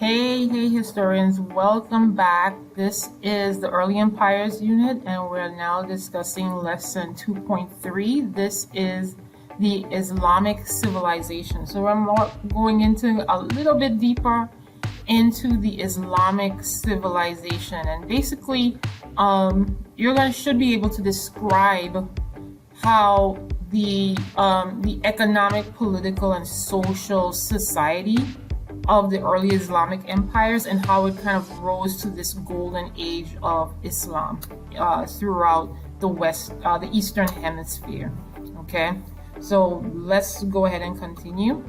Hey, historians, welcome back. This is the Early Empires unit, and we're now discussing lesson 2.3. This is the Islamic civilization. So we're going into a little bit deeper into the Islamic civilization, and basically, should be able to describe how the economic, political, and social society of the early Islamic empires and how it kind of rose to this golden age of Islam throughout the Eastern Hemisphere. Okay, so let's go ahead and continue.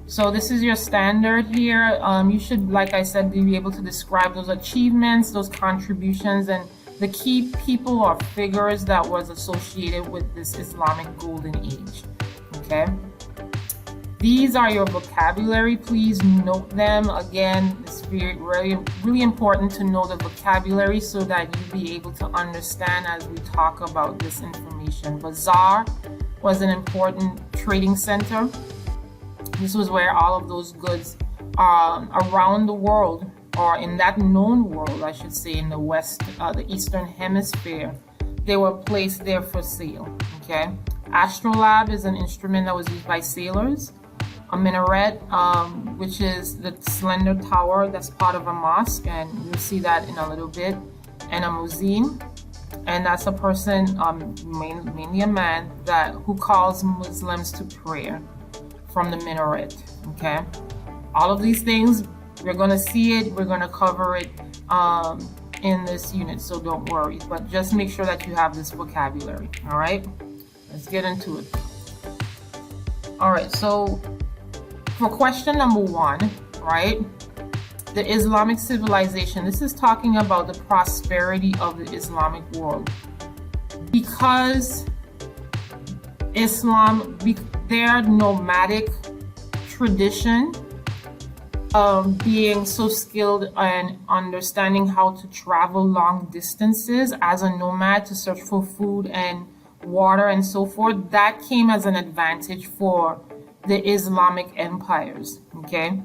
So this is your standard here. You should, like I said, be able to describe those achievements, those contributions, and the key people or figures that was associated with this Islamic golden age. Okay. These are your vocabulary. Please note them. Again, it's really important to know the vocabulary so that you be able to understand as we talk about this information. Bazaar was an important trading center. This was where all of those goods around the world, or in that known world, I should say, in the West, the Eastern Hemisphere, they were placed there for sale. Okay. Astrolabe is an instrument that was used by sailors. A minaret, which is the slender tower that's part of a mosque, and you'll see that in a little bit. And a muezzin, and that's a person, mainly a man, who calls Muslims to prayer from the minaret. Okay, all of these things, we're gonna see it, we're gonna cover it in this unit, so don't worry. But just make sure that you have this vocabulary. All right, let's get into it. All right, so for question number 1, right? The Islamic civilization. This is talking about the prosperity of the Islamic world. Because Islam, their nomadic tradition of being so skilled and understanding how to travel long distances as a nomad to search for food and water and so forth, that came as an advantage for the Islamic empires. Okay,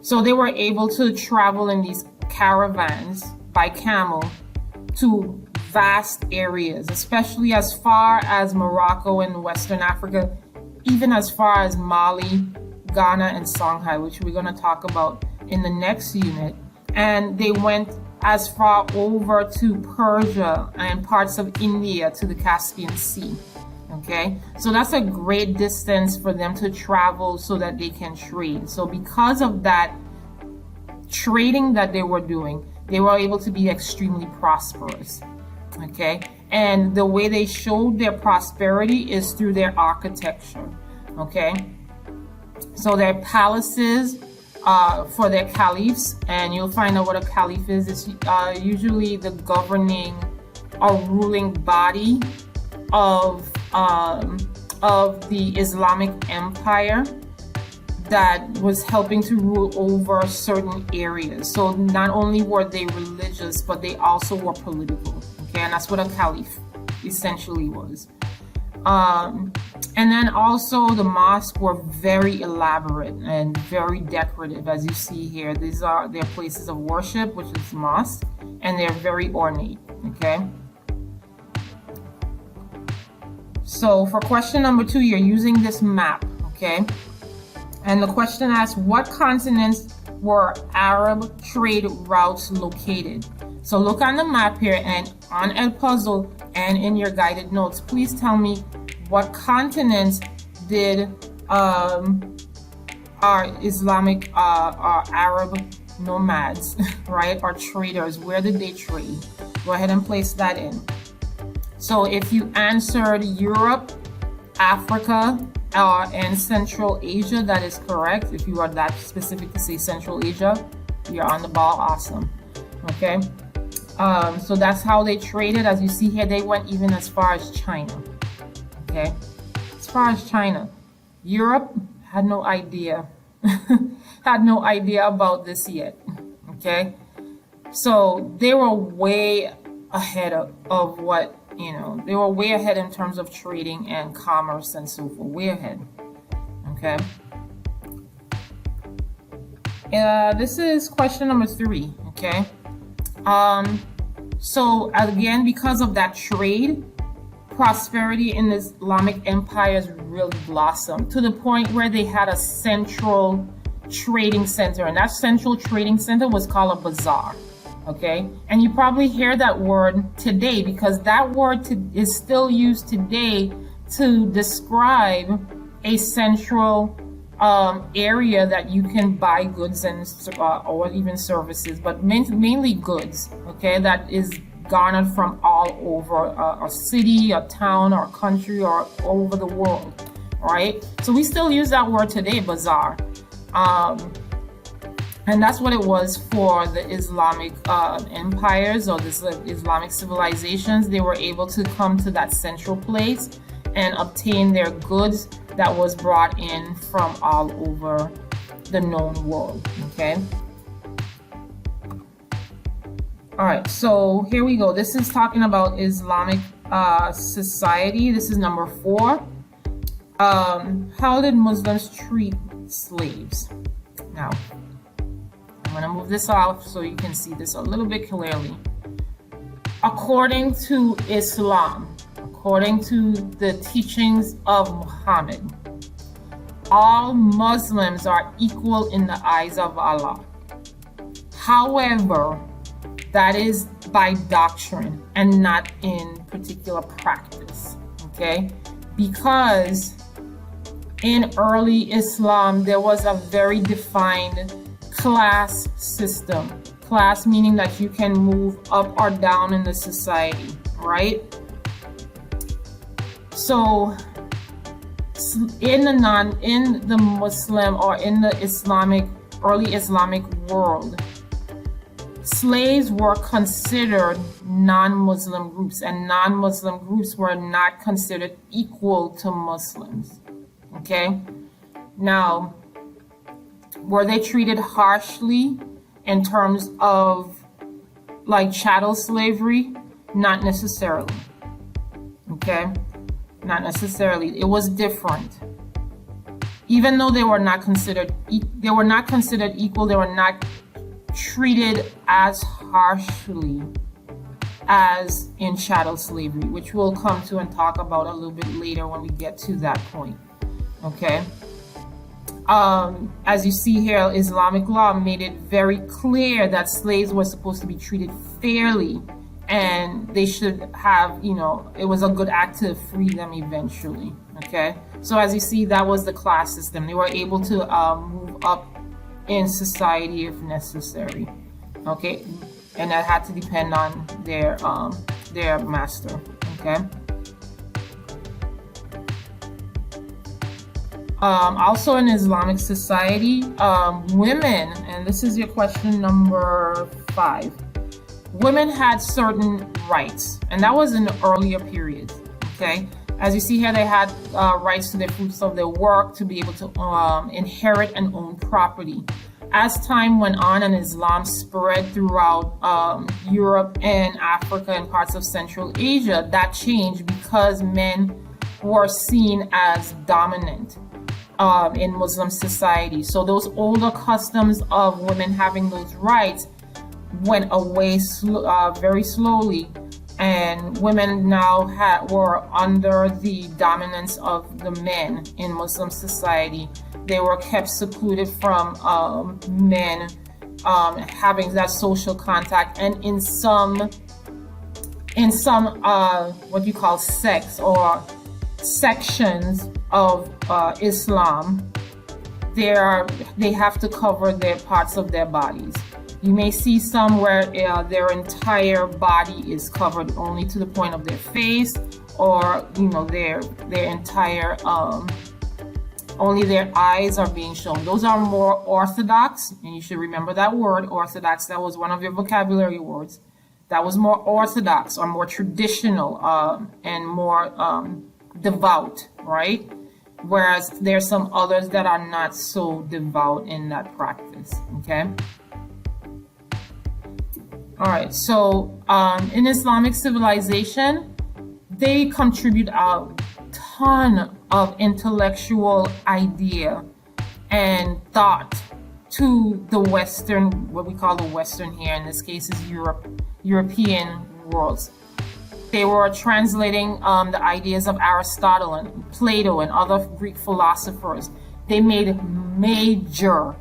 so they were able to travel in these caravans by camel to vast areas, especially as far as Morocco and Western Africa, even as far as Mali, Ghana, and Songhai, which we're going to talk about in the next unit. And they went as far over to Persia and parts of India to the Caspian Sea. Okay, so that's a great distance for them to travel so that they can trade. So because of that trading that they were doing, they were able to be extremely prosperous. Okay, and the way they showed their prosperity is through their architecture. Okay, so their palaces for their caliphs, and you'll find out what a caliph is. It's usually the governing or ruling body of the Islamic Empire that was helping to rule over certain areas. So not only were they religious, but they also were political. Okay, and that's what a caliph essentially was. And then also the mosques were very elaborate and very decorative, as you see here. These are their places of worship, which is mosques, and they're very ornate. Okay. So for question number 2, you're using this map, okay? And the question asks, what continents were Arab trade routes located? So look on the map here and on Edpuzzle and in your guided notes, please tell me what continents did our Islamic, our Arab nomads, right? Or traders, where did they trade? Go ahead and place that in. So if you answered Europe, Africa, and Central Asia, that is correct. If you are that specific to say Central Asia, you're on the ball. Awesome. Okay. So that's how they traded. As you see here, they went even as far as China. Okay. As far as China. Europe had no idea. Had no idea about this yet. Okay. So they were way ahead of what, they were way ahead in terms of trading and commerce and so forth, way ahead. Okay. This is question number 3. Okay. So again, because of that trade, prosperity in the Islamic empires really blossomed to the point where they had a central trading center, and that central trading center was called a bazaar. Okay, and you probably hear that word today because that word is still used today to describe a central area that you can buy goods and or even services, but mainly goods. Okay, that is garnered from all over a city, a town, or a country, or all over the world. Right? So we still use that word today, bazaar. And that's what it was for the Islamic empires or the Islamic civilizations. They were able to come to that central place and obtain their goods that was brought in from all over the known world. Okay. All right, so here we go. This is talking about Islamic society. This is number 4. How did Muslims treat slaves? Now, I'm going to move this off so you can see this a little bit clearly. According to Islam, according to the teachings of Muhammad, all Muslims are equal in the eyes of Allah. However, that is by doctrine and not in particular practice, okay? Because in early Islam, there was a very defined class system. Class meaning that you can move up or down in the society, right? So in the Muslim or in the early Islamic world, slaves were considered non-Muslim groups, and non-Muslim groups were not considered equal to Muslims. Okay? Now, were they treated harshly in terms of like chattel slavery? Not necessarily. Okay? Not necessarily. It was different. Even though they were not considered equal, they were not treated as harshly as in chattel slavery, which we'll come to and talk about a little bit later when we get to that point. Okay. As you see here, Islamic law made it very clear that slaves were supposed to be treated fairly, and they should have, it was a good act to free them eventually. Okay. So as you see, that was the class system. They were able to move up in society if necessary. Okay, and that had to depend on their master. Okay. Also in Islamic society, women, and this is your question number 5. Women had certain rights, and that was in the earlier periods. Okay. As you see here, they had rights to the fruits of their work, to be able to inherit and own property. As time went on and Islam spread throughout Europe and Africa and parts of Central Asia, that changed because men were seen as dominant in Muslim society. So those older customs of women having those rights went away very slowly. And women now were under the dominance of the men in Muslim society. They were kept secluded from men having that social contact. And in some what you call sects or sections of Islam, they have to cover their parts of their bodies. You may see some where their entire body is covered only to the point of their face, or their entire only their eyes are being shown. Those are more orthodox, and you should remember that word, orthodox. That was one of your vocabulary words. That was more orthodox or more traditional and more devout, right? Whereas there's some others that are not so devout in that practice. Okay. All right, so in Islamic civilization, they contribute a ton of intellectual idea and thought to the Western, what we call the Western here, in this case is European worlds. They were translating the ideas of Aristotle and Plato and other Greek philosophers. They made major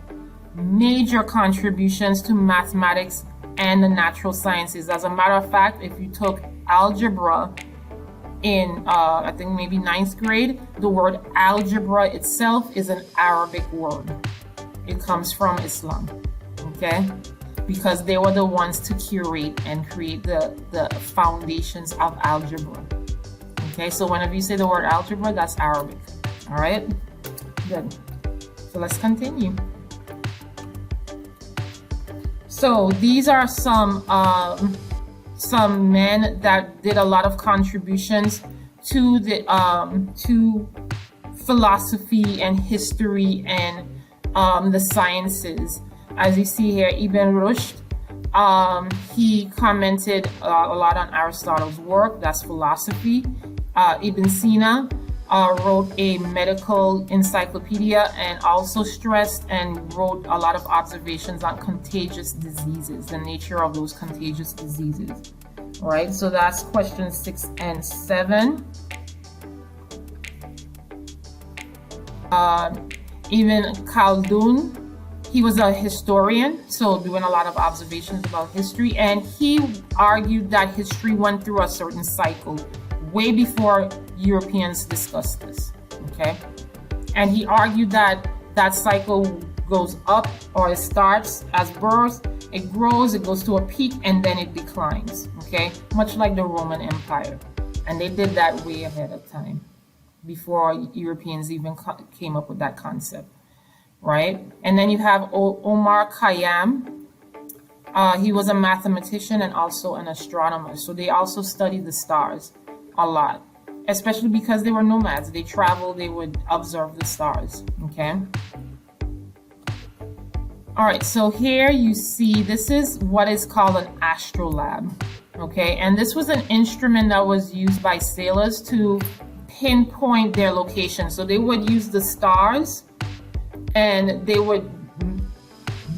contributions to mathematics and the natural sciences. As a matter of fact, if you took algebra in, I think maybe 9th grade, the word algebra itself is an Arabic word. It comes from Islam, okay? Because they were the ones to curate and create the foundations of algebra. Okay, so whenever you say the word algebra, that's Arabic. All right, good. So let's continue. So these are some men that did a lot of contributions to the to philosophy and history and the sciences. As you see here, Ibn Rushd, he commented a lot on Aristotle's work, that's philosophy. Ibn Sina wrote a medical encyclopedia and also stressed and wrote a lot of observations on contagious diseases, the nature of those contagious diseases. All right, so that's questions 6 and 7. Ibn Khaldun, he was a historian, so doing a lot of observations about history, and he argued that history went through a certain cycle way before Europeans discussed this, okay? And he argued that that cycle goes up, or it starts as birth, it grows, it goes to a peak, and then it declines, okay? Much like the Roman Empire. And they did that way ahead of time, before Europeans even came up with that concept. Right? And then you have Omar Khayyam. He was a mathematician and also an astronomer. So they also studied the stars a lot, especially because they were nomads. They traveled, they would observe the stars. Okay. All right. So here you see, this is what is called an astrolabe. Okay. And this was an instrument that was used by sailors to pinpoint their location. So they would use the stars, and they would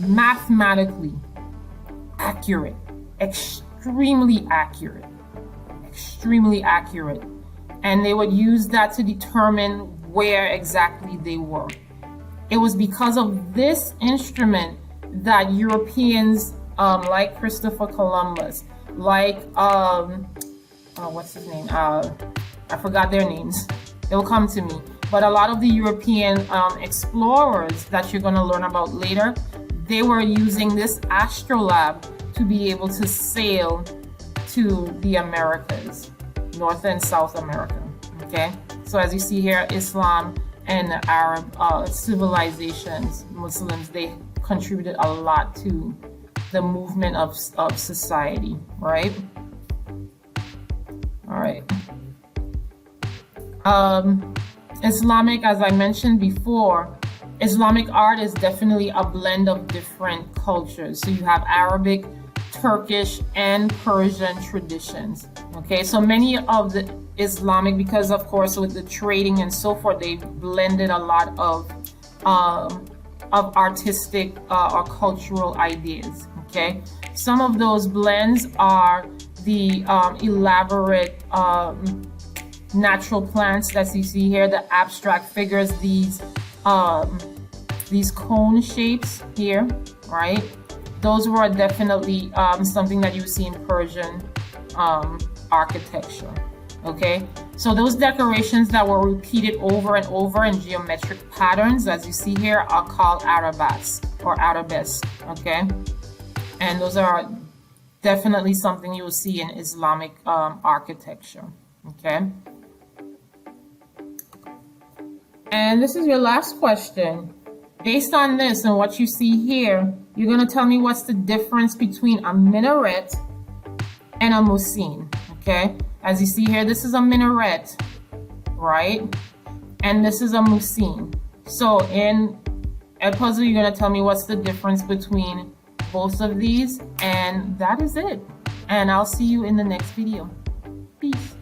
mathematically accurate, extremely accurate. And they would use that to determine where exactly they were. It was because of this instrument that Europeans, like Christopher Columbus, like, what's his name? I forgot their names. They'll come to me. But a lot of the European explorers that you're going to learn about later, they were using this astrolabe to be able to sail to the Americas, North and South America. Okay, so as you see here, Islam and the Arab civilizations, Muslims, they contributed a lot to the movement of society, right? All right. Islamic, as I mentioned before, Islamic art is definitely a blend of different cultures. So you have Arabic, Turkish, and Persian traditions. Okay, so many of the Islamic, because of course with the trading and so forth, they blended a lot of artistic or cultural ideas. Okay, some of those blends are the elaborate natural plants that you see here, the abstract figures, these cone shapes here, right? Those were definitely something that you see in Persian architecture. Okay, so those decorations that were repeated over and over in geometric patterns, as you see here, are called arabesque or arabesque. Okay, and those are definitely something you will see in Islamic architecture. Okay. And this is your last question. Based on this and what you see here, you're going to tell me what's the difference between a minaret and a musin. Okay? As you see here, this is a minaret, right? And this is a musin. So in Edpuzzle, you're going to tell me what's the difference between both of these. And that is it. And I'll see you in the next video. Peace.